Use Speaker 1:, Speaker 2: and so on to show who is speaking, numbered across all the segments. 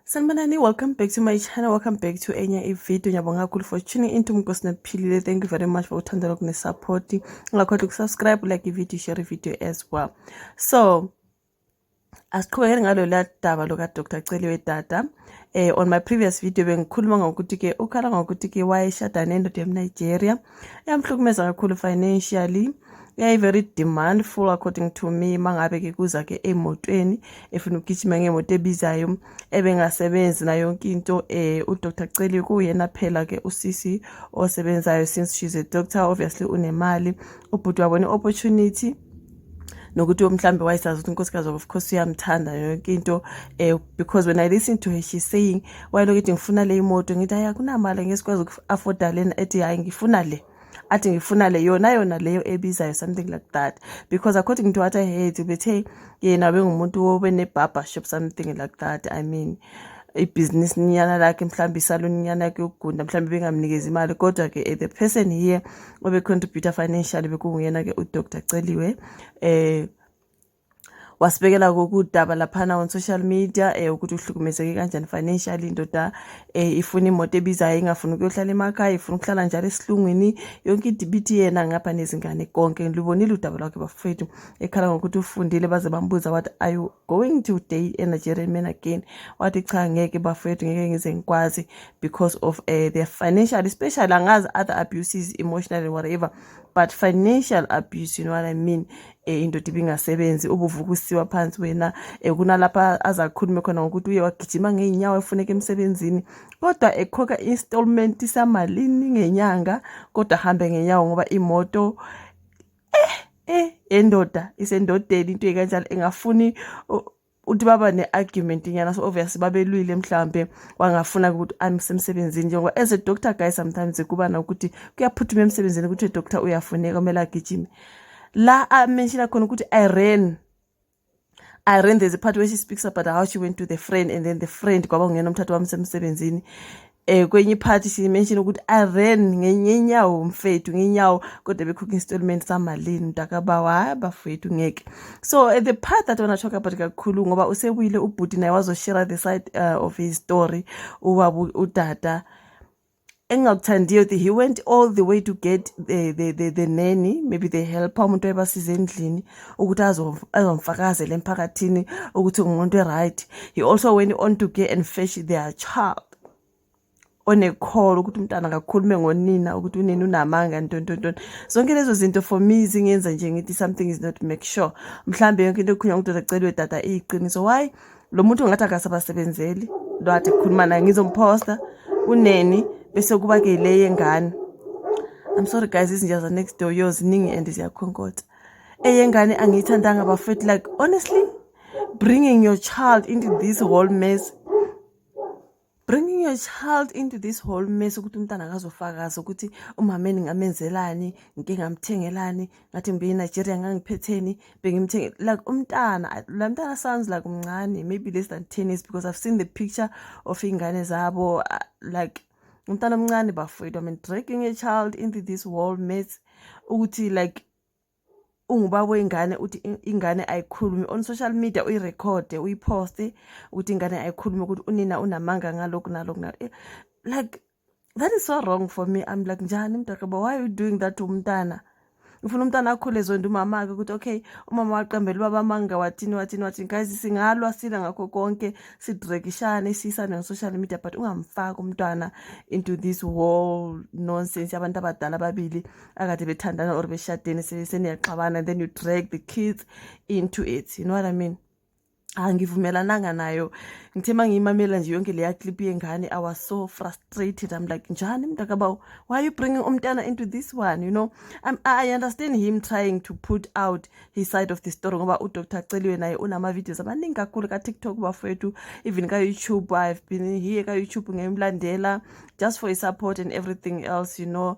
Speaker 1: Sanibonani, welcome back to my channel. Welcome back to enye video. Ngiyabonga kakhulu for tuning into Mnkosi Naphilile. Thank you very much for uthando lokune support. Ungakhohlwa ukusubscribe, like video, share video as well. So, asiqhubekeni ngalo la daba lo ka Dr Celiwe Dada. On my previous video bengikhuluma ngokuthi ke ukhala ngokuthi ke wayeshada nendoda eMnigeria. Yamhlukumeza kakhulu financially. Yeah, very demandful according to me. Mangabe ke kuza ke emotweni efuna ukugijima ngemoto ebizayo ebengasebenzi na yonke into uDr Celiwe kuyena phela ke usisi osebenzayo since she's a doctor, obviously unemali. Ubhuti wabona opportunity nokuthi mhlambe wayesazi ukuthi unkosikazi of course uyamthanda yonke into because when I listen to her she's saying why lokuthi ngifuna le imoto ngithi aya kunamali ngesikwazi uku-afforda lena ethi hayi ngifuna le athi ngifuna le yona leyo ebizayo something like that, because according to what I heard bethe yena bengumuntu obene barber shop something like that. I mean business nyana lakhe mhlambe salon nyana yakhe yokugunda mhlambe bengamnikeza imali kodwa ke the person here obe contributor financially bekunguyena ke uDr Celiwe wasibekela kokudaba laphana on social media ukuthi uhlukumezeke kanjani financially indoda ifuna imoto ebizayo ingafuna ukuyohlala emakhaya ifuna ukuhlala njalo esihlungwini yonke idibiti yena ngapha nezingane konke ngilibonile udaba lwakhe bafethu ekhala ngokuthi ufundile baze bambuza what are you going to date a Nigerian man again, wathi cha ngeke bafethu ngeke ngize ngikwazi because of their financial, especially angazi other abuses emotional and whatever, but financial abuse, you know what I mean. Indoda ibingasebenzi ubuvuka usiwa phansi wena kunalapha azakhulume khona ngokuthi uye wagijima ngeenyawo efuneka emsebenzini kodwa ekhokha installment samalini ngenyanga kodwa hambe ngenyawo ngoba imoto endoda isendodeni into ekanjalo engafuni uthi baba ne-argument nyana, so obviously babelwile mhlambe wangafuna ukuthi amsemsebenzini njengoba as a doctor guy sometimes kuba na ukuthi kuyaphuthuma emsebenzini ukuthi doctor uyafuneka kumele agijime. La mention khona ukuthi I ran, there's a part where she speaks about how she went to the friend and then the friend kwaba ngena umthathu wami semsebenzini kwenye part she mention ukuthi I ran ngenyawo mfethu ngenyawo kodwa bekhokha installment samalini mntakabawa bafethu ngeke. So the part that wanna talk about kakhulu ngoba usebuyile ubhuti naye wazoshare the side of his story ubaba uDada engakuthandiyo he went all the way to get the nanny, maybe the helper umuntu ebasiza endlini ukuthi azomfakazela emphakathini ukuthi ngumuntu right. He also went on to get and fetch their child on a call ukuthi umntana akakhulume ngonina ukuthi unina unamanga ntontonton. Zonke lezo zinto for me zingenza nje ngithi something is not make sure mhlambe yonke into ekhunywa uDr Celiwe Dada iyiqiniso. Why lo muntu ngathi akasabasebenzeli lo athi khuluma naye ngizomposta uneni bese kuba ke le yengane. I'm sorry guys, izinja za next door yours ningi and ziyakhonkotha. Eyengane angiyithandanga bafethu, like honestly bringing your child into this whole mess ukuthi umntana akazofakaza ukuthi umameni ngamenzelani ngike ngamthengelani ngathi ngibe eNigeria ngangiphetheni bengimthenge like umntana la mntana sounds like umncane, maybe less than 10 years because I've seen the picture of ingane zabo like umntana omncane bafethu. I mean dragging a child into this world mess ukuthi like ungubaba wengane uthi ingane ayikhulumi on social media uyirekhode uyiposte ukuthi ingane ayikhulumi ukuthi unina unamanga ngalokho nalokho, like that is so wrong for me. I'm like njani mntakaba, why are you doing that to umntana? Ufuna umntana akhule zonke umama akhe ukuthi okay umama waqambela ubaba manga wathini guys singalwa sila ngakho konke sidrekishane sisana social media but ungamfaka umntwana into this whole nonsense. Abantu abadala babili akade bethandana or beshadene seniyaxabana and then you drag the kids into it, you know what I mean. Angivumelananga nayo ngithema ngiyimamela nje yonke leya clip yengane. I was so frustrated. I'm like njani mntakaba, why are you bringing umntana into this one, you know. I understand him trying to put out his side of the story ngoba uDr Celiwe naye unama videos amaningi kakhulu ka TikTok bafethu, even ka YouTube. I've been here ka YouTube ngimlandela just for his support and everything else, you know.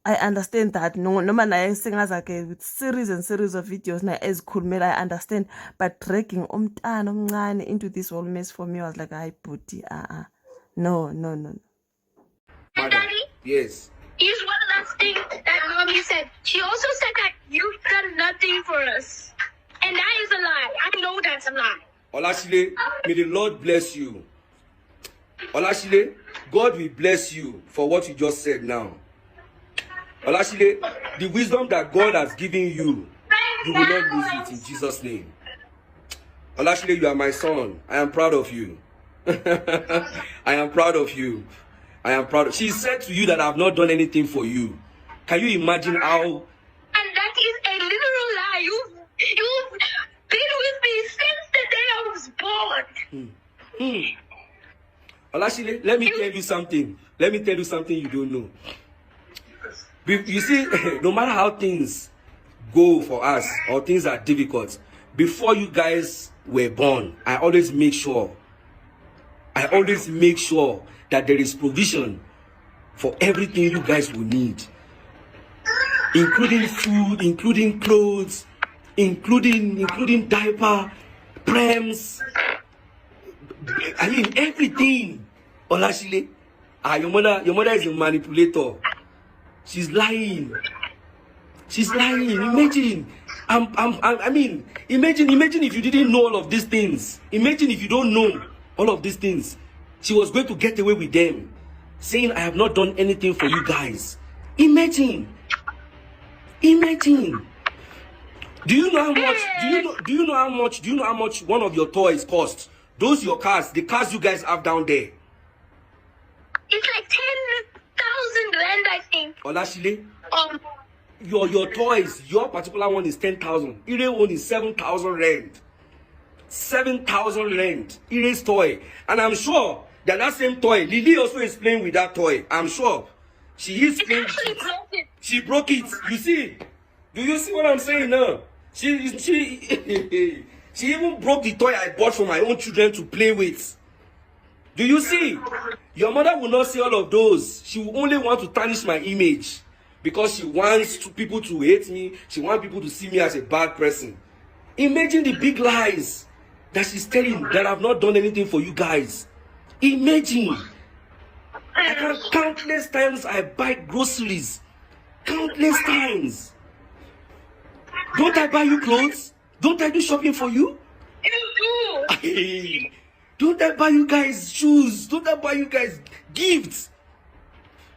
Speaker 1: I understand that noma naye singazake with series and series of videos na ezikhulumela, I understand, but dragging umntana omncane into this whole mess for me was like hayi booty no.
Speaker 2: And Daddy? Yes. Here's one last thing that Mommy said. She also said that you've done nothing for us. And that is a lie. I know that's a lie.
Speaker 3: Olasile, may the Lord bless you. Olashile, God will bless you for what you just said now. Olashile, the wisdom that God has given you, you will not lose it in Jesus' name. Olashile, you are my son. I am proud of you. I am proud of you. I am proud. She said to you that I have not done anything for you. Can you imagine how?
Speaker 2: And that is a literal lie. You've been with me since the day I was born.
Speaker 3: Olashile, let me tell you something. Let me tell you something you don't know. You see, no matter how things go for us or things are difficult, before you guys were born, I always make sure that there is provision for everything you guys will need, including food, including clothes, including diaper, prems. I mean everything. Olashile, your mother is a manipulator. She's lying. She's lying. Imagine. Imagine if you didn't know all of these things. Imagine if you don't know all of these things. She was going to get away with them, saying, I have not done anything for you guys. Imagine. Imagine. Do you know how much? Do you know how much one of your toys cost? Those your cars, the cars you guys have down there.
Speaker 2: It's like 10,000 rand, I think.
Speaker 3: Olashile, your toys, your particular one is 10,000. Ire one is 7,000 rand. 7,000 rand. Ire's toy, and I'm sure that same toy, Lily also is playing with that toy. I'm sure she is playing.
Speaker 2: Actually broken.
Speaker 3: She broke it. You see? Do you see what I'm saying now? She even broke the toy I bought for my own children to play with. Do you see? Your mother will not see all of those. She will only want to tarnish my image because she wants people to hate me. She wants people to see me as a bad person. Imagine the big lies that she's telling, that I've not done anything for you guys. Imagine. Countless times I buy groceries. Countless times. Don't I buy you clothes? Don't I do shopping for you?
Speaker 2: You do.
Speaker 3: Don't I buy you guys shoes? Don't I buy you guys gifts?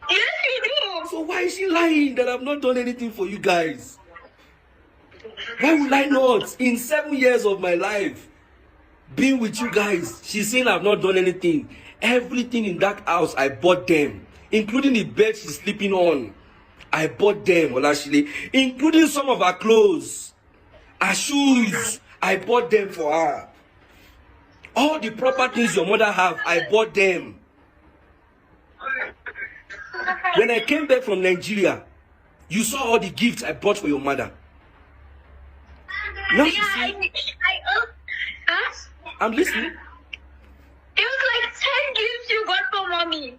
Speaker 2: Yes, you do.
Speaker 3: So why is she lying that I've not done anything for you guys? Why would I not? In 7 years of my life, being with you guys, she's saying I've not done anything. Everything in that house, I bought them. Including the bed she's sleeping on. I bought them, Olashile. Including some of her clothes. Her shoes. I bought them for her. All the properties your mother have, I bought them. When I came back from Nigeria, you saw all the gifts I bought for your mother. Now she see, I'm listening.
Speaker 2: It was like 10 gifts you got for mommy.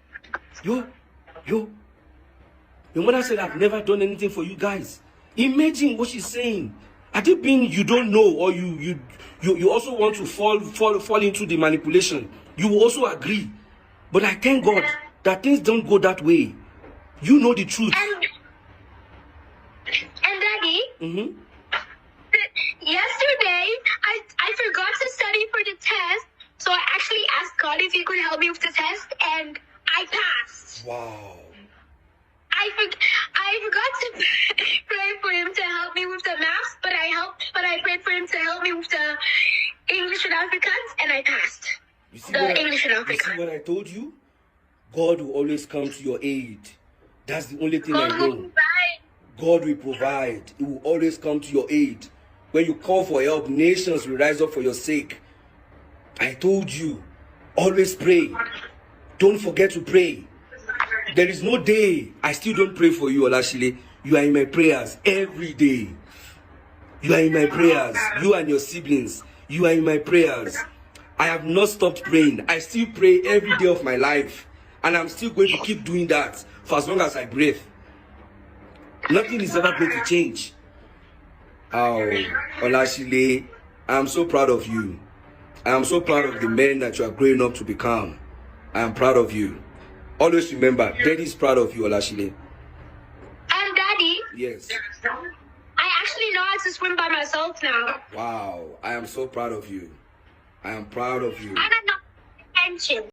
Speaker 3: Your mother said I've never done anything for you guys. Imagine what she's saying. Had it been you don't know, or you also want to fall into the manipulation, you will also agree. But I thank God that things don't go that way. You know the truth.
Speaker 2: And Daddy, yesterday I forgot to study for the test, so I actually asked God if He could help me with the test, and I passed.
Speaker 3: Wow.
Speaker 2: I forgot to pray for Him to help me with the maths, but I prayed for Him to help me with the English and Afrikaans, and I passed.
Speaker 3: You see
Speaker 2: English and Afrikaans.
Speaker 3: You see what I told you? God will always come to your aid. That's the only thing
Speaker 2: God
Speaker 3: I know.
Speaker 2: will provide.
Speaker 3: God will provide. He will always come to your aid. When you call for help, nations will rise up for your sake. I told you, always pray. Don't forget to pray. There is no day I still don't pray for you, Olashile. You are in my prayers every day. You are in my prayers. You and your siblings. You are in my prayers. I have not stopped praying. I still pray every day of my life. And I'm still going to keep doing that for as long as I breathe. Nothing is ever going to change. Oh, Olashile, I'm so proud of you. I am so proud of the men that you are growing up to become. I am proud of you. Always remember, Daddy is proud of you, Olashile.
Speaker 2: And Daddy?
Speaker 3: Yes.
Speaker 2: I actually know how to swim by myself now.
Speaker 3: Wow, I am so proud of you. I am proud of you.
Speaker 2: And I'm not attention.